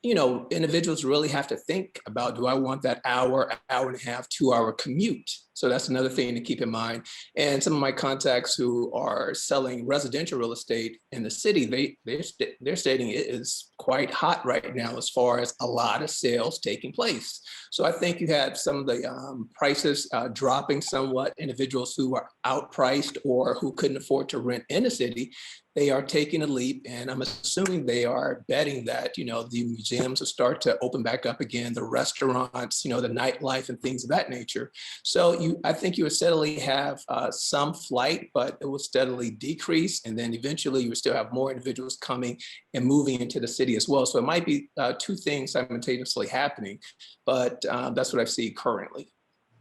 individuals really have to think about, do I want that hour and a half, 2-hour commute? So that's another thing to keep in mind. And some of my contacts who are selling residential real estate in the city, they're stating it is quite hot right now as far as a lot of sales taking place. So I think you have some of the prices dropping somewhat. Individuals who are outpriced or who couldn't afford to rent in a city, they are taking a leap, and I'm assuming they are betting that, the museums will start to open back up again, the restaurants, the nightlife and things of that nature. So I think you would steadily have some flight, but it will steadily decrease. And then eventually you will still have more individuals coming and moving into the city as well. So it might be two things simultaneously happening, but that's what I see currently.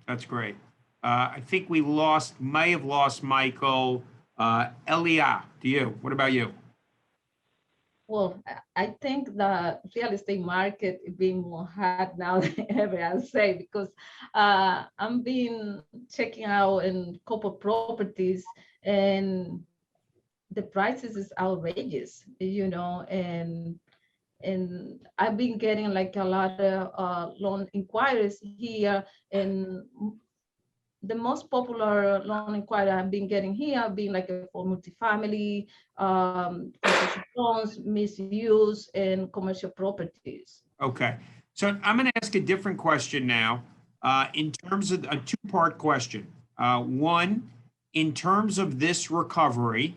That's great. I think we may have lost Michael. ELIA, to you. What about you? Well, I think the real estate market is being more hot now than ever, I'll say, because I'm been checking out in couple properties, and the prices is outrageous, and I've been getting like a lot of loan inquiries here, and the most popular loan inquiry I've been getting here being like for multifamily, construction loans, misuse, and commercial properties. Okay, so I'm going to ask a different question now. In terms of a two-part question. One, in terms of this recovery,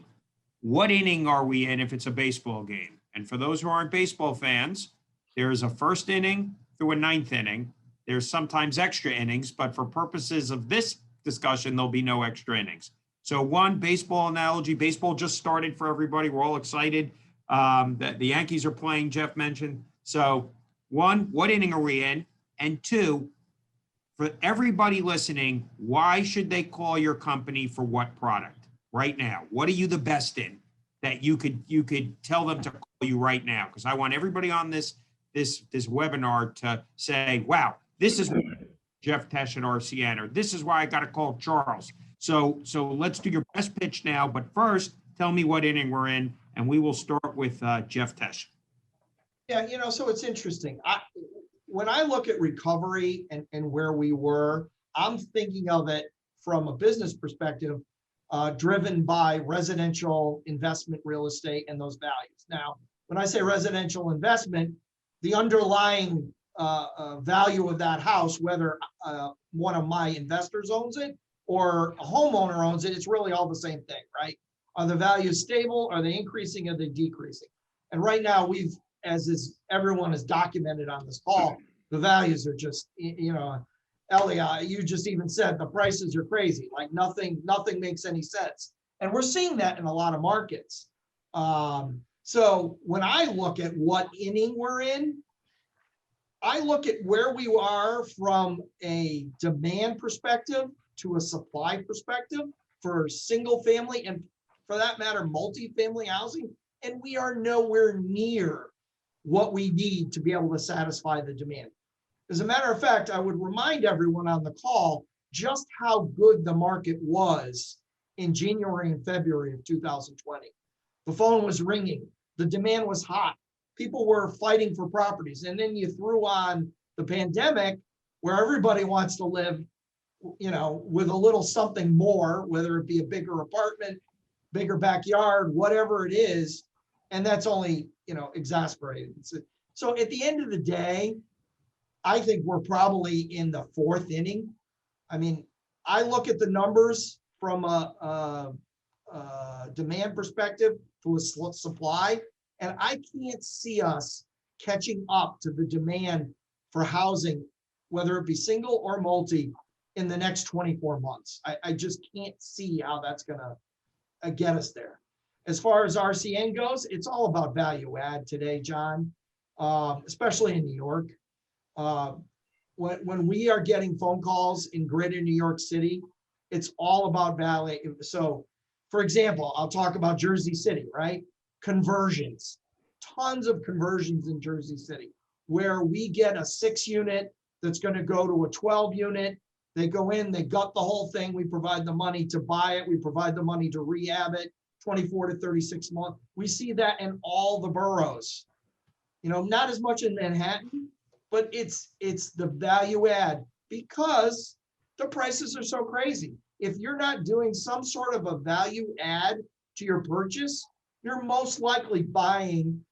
what inning are we in if it's a baseball game? And for those who aren't baseball fans, there's a first inning through a ninth inning. There's sometimes extra innings, but for purposes of this discussion, there'll be no extra innings. So one, baseball analogy, baseball just started for everybody. We're all excited that the Yankees are playing, Jeff mentioned. So one, what inning are we in? And two, for everybody listening, why should they call your company for what product right now? What are you the best in that you could tell them to call you right now? Because I want everybody on this webinar to say, wow, this is Jeff Tesch and RCN, or this is why I got to call Charles. So let's do your best pitch now. But first, tell me what inning we're in, and we will start with Jeff Tesch. Yeah, so it's interesting. When I look at recovery and where we were, I'm thinking of it from a business perspective, driven by residential investment real estate and those values. Now, when I say residential investment, the underlying value of that house, whether one of my investors owns it or a homeowner owns it, it's really all the same thing, right? Are the values stable? Are they increasing? Are they decreasing? And right now everyone has documented on this call, the values are just, ELIA, you just even said the prices are crazy, like nothing makes any sense. And we're seeing that in a lot of markets. So when I look at what inning we're in, I look at where we are from a demand perspective to a supply perspective for single family and, for that matter, multifamily housing. And we are nowhere near what we need to be able to satisfy the demand. As a matter of fact, I would remind everyone on the call just how good the market was in January and February of 2020. The phone was ringing. The demand was hot. People were fighting for properties. And then you threw on the pandemic where everybody wants to live, with a little something more, whether it be a bigger apartment, bigger backyard, whatever it is. And that's only, exasperated. So at the end of the day, I think we're probably in the fourth inning. I mean, I look at the numbers from a demand perspective to a supply, and I can't see us catching up to the demand for housing, whether it be single or multi, in the next 24 months. I just can't see how that's gonna get us there. As far as RCN goes, it's all about value add today, John, especially in New York. When we are getting phone calls in greater New York City, it's all about value. So, for example, I'll talk about Jersey City, right? Conversions, tons of conversions in Jersey City, where we get a 6-unit that's going to go to a 12-unit. They go in, they gut the whole thing. We provide the money to buy it. We provide the money to rehab it, 24 to 36 months. We see that in all the boroughs. Not as much in Manhattan, but it's the value add because the prices are so crazy. If you're not doing some sort of a value add to your purchase, you're most likely buying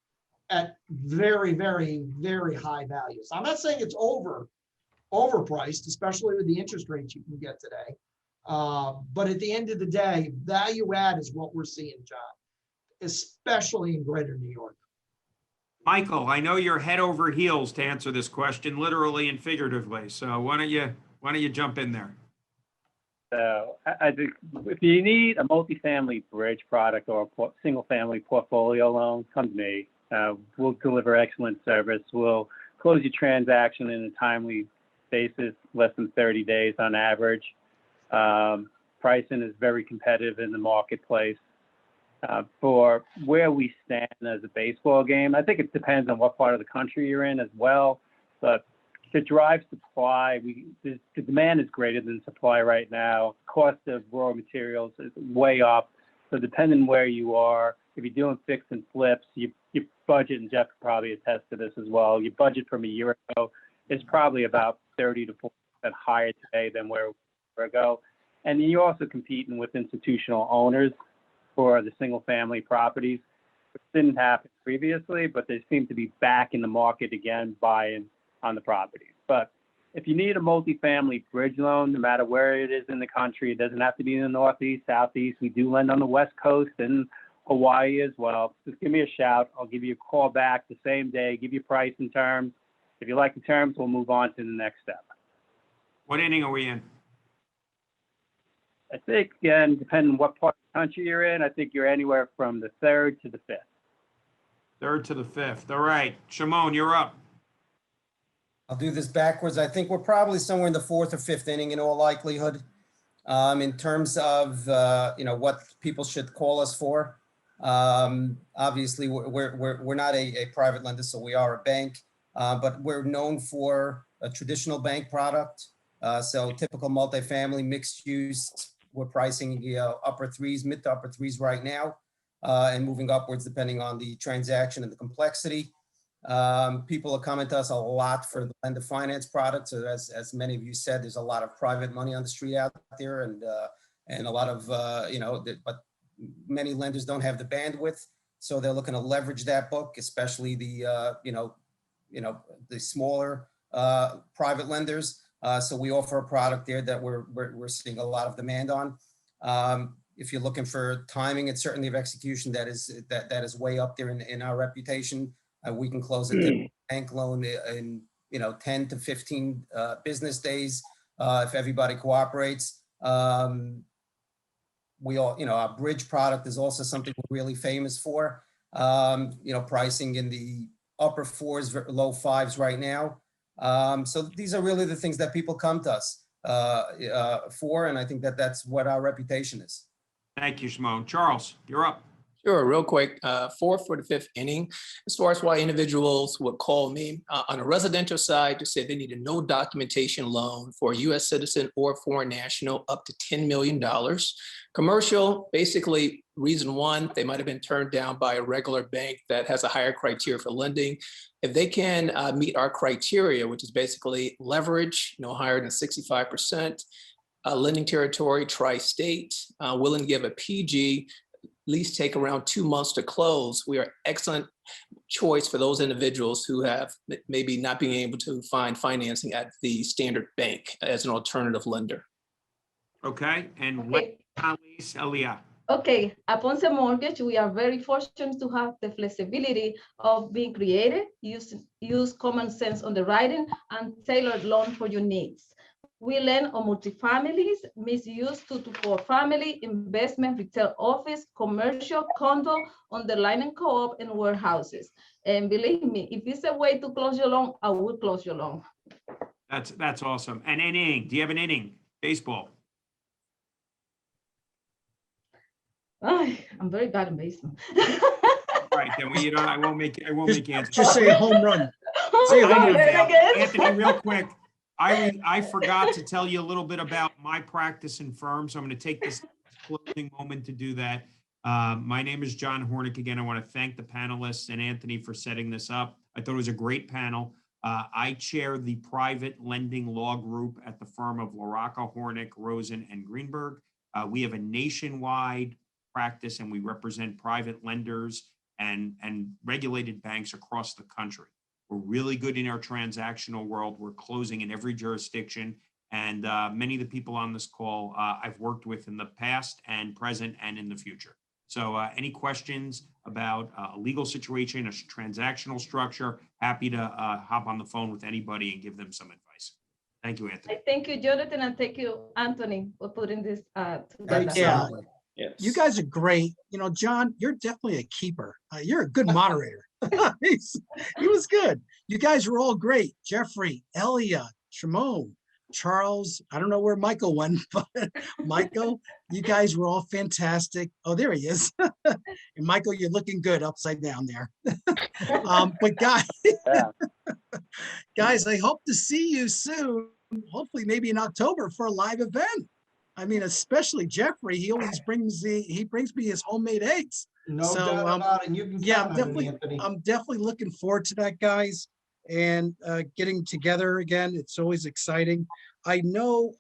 at very, very, very high values. I'm not saying it's overpriced, especially with the interest rates you can get today. But at the end of the day, value add is what we're seeing, John, especially in greater New York. Michael, I know you're head over heels to answer this question, literally and figuratively. So why don't you jump in there? So I think if you need a multifamily bridge product or a single family portfolio loan, come to me. We'll deliver excellent service. We'll close your transaction in a timely basis, less than 30 days on average. Pricing is very competitive in the marketplace. For where we stand as a baseball game, I think it depends on what part of the country you're in as well. But to drive supply, the demand is greater than supply right now. Cost of raw materials is way up. So depending where you are, if you're doing fix and flips, your budget, and Jeff could probably attest to this as well, your budget from a year ago is probably about 30 to 40% higher today than where ago. And then you're also competing with institutional owners for the single-family properties, which didn't happen previously, but they seem to be back in the market again buying on the properties. But if you need a multifamily bridge loan, no matter where it is in the country, it doesn't have to be in the Northeast, Southeast. We do lend on the West Coast and Hawaii as well. Just give me a shout. I'll give you a call back the same day, give you price and terms. If you like the terms, we'll move on to the next step. What inning are we in? I think, again, depending on what part of the country you're in, I think you're anywhere from the third to the fifth. Third to the fifth. All right, Shimon, you're up. I'll do this backwards. I think we're probably somewhere in the fourth or fifth inning in all likelihood. In terms of, what people should call us for. Obviously, we're not a private lender, so we are a bank, but we're known for a traditional bank product. So typical multifamily mixed use, we're pricing upper threes, mid to upper threes right now, and moving upwards depending on the transaction and the complexity. People are coming to us a lot for the lender finance product. So as many of you said, there's a lot of private money on the street out there, and a lot of but many lenders don't have the bandwidth, so they're looking to leverage that book, especially the the smaller private lenders. So we offer a product there that we're seeing a lot of demand on. If you're looking for timing and certainty of execution, that is way up there in our reputation. We can close a bank loan in 10 to 15 business days if everybody cooperates. We all, our bridge product is also something we're really famous for. Pricing in the upper fours, low fives right now. So these are really the things that people come to us for, and I think that's what our reputation is. Thank you, Shimon. Charles, you're up. Sure, real quick, fourth or the fifth inning, as far as why individuals would call me on a residential side to say they need a no documentation loan for a U.S. citizen or foreign national up to $10 million. Commercial, basically, reason one, they might have been turned down by a regular bank that has a higher criteria for lending. If they can meet our criteria, which is basically leverage, no higher than 65%, lending territory, tri-state, willing to give a PG, least take around 2 months to close, we are excellent choice for those individuals who have maybe not being able to find financing at the standard bank as an alternative lender. Okay, and Okay. ELIA. Okay, at Ponce Mortgage, we are very fortunate to have the flexibility of being creative, use common sense underwriting, and tailored loan for your needs. We lend on multifamilies, mixed-use 2 to 4 family, investment, retail office, commercial, condo, underlying co-op, and warehouses. And believe me, if it's a way to close your loan, I will close your loan. That's awesome. And inning, do you have an inning? Baseball. I'm very bad in baseball. All right, then I won't make you answer. Just say a home run. Say a home run. Anthony, real quick. I forgot to tell you a little bit about my practice and firm, so I'm going to take this closing moment to do that. My name is John HORNIK. Again, I want to thank the panelists and Anthony for setting this up. I thought it was a great panel. I chair the private lending law group at the firm of LaRocca, HORNIK, Rosen, and Greenberg. We have a nationwide practice, and we represent private lenders and regulated banks across the country. We're really good in our transactional world. We're closing in every jurisdiction. And many of the people on this call I've worked with in the past and present and in the future. So any questions about a legal situation, a transactional structure, happy to hop on the phone with anybody and give them some advice. Thank you, Anthony. Thank you, Jonathan, and thank you, Anthony, for putting this together. Yeah. Yes. You guys are great. John, you're definitely a keeper. You're a good moderator. He was good. You guys were all great. Jeffrey, Elia, Shimon, Charles. I don't know where Michael went, but Michael, you guys were all fantastic. Oh, there he is. And Michael, you're looking good upside down there. But guys, guys, I hope to see you soon. Hopefully, maybe in October for a live event. I mean, especially Jeffrey. He always brings me his homemade eggs. No doubt about it. You can count on me, Anthony. I'm definitely looking forward to that, guys, and getting together again. It's always exciting. I know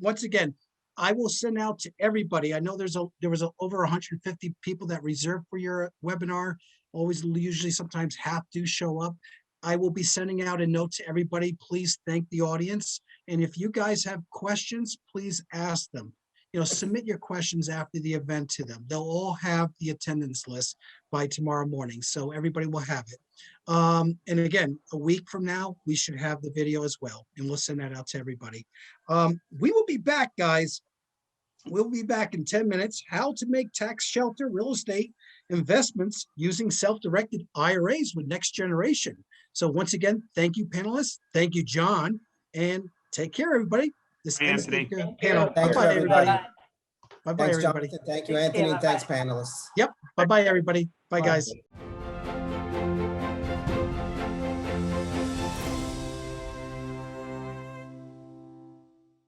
once again, I will send out to everybody. I know there was over 150 people that reserved for your webinar. Always, usually, sometimes half do show up. I will be sending out a note to everybody. Please thank the audience. And if you guys have questions, please ask them. Submit your questions after the event to them. They'll all have the attendance list by tomorrow morning, so everybody will have it. And again, a week from now, we should have the video as well, and we'll send that out to everybody. We will be back, guys. We'll be back in 10 minutes. How to make tax shelter real estate investments using self-directed IRAs with Next Generation. So once again, thank you, panelists. Thank you, John, and take care, everybody. This Bye, ends the Anthony. panel. Thank you, Bye-bye, everybody. everybody. Bye-bye, Thanks, everybody. Jonathan. Thank you, Anthony, and thanks, panelists. Yep. Bye-bye, everybody. Bye, Bye. guys.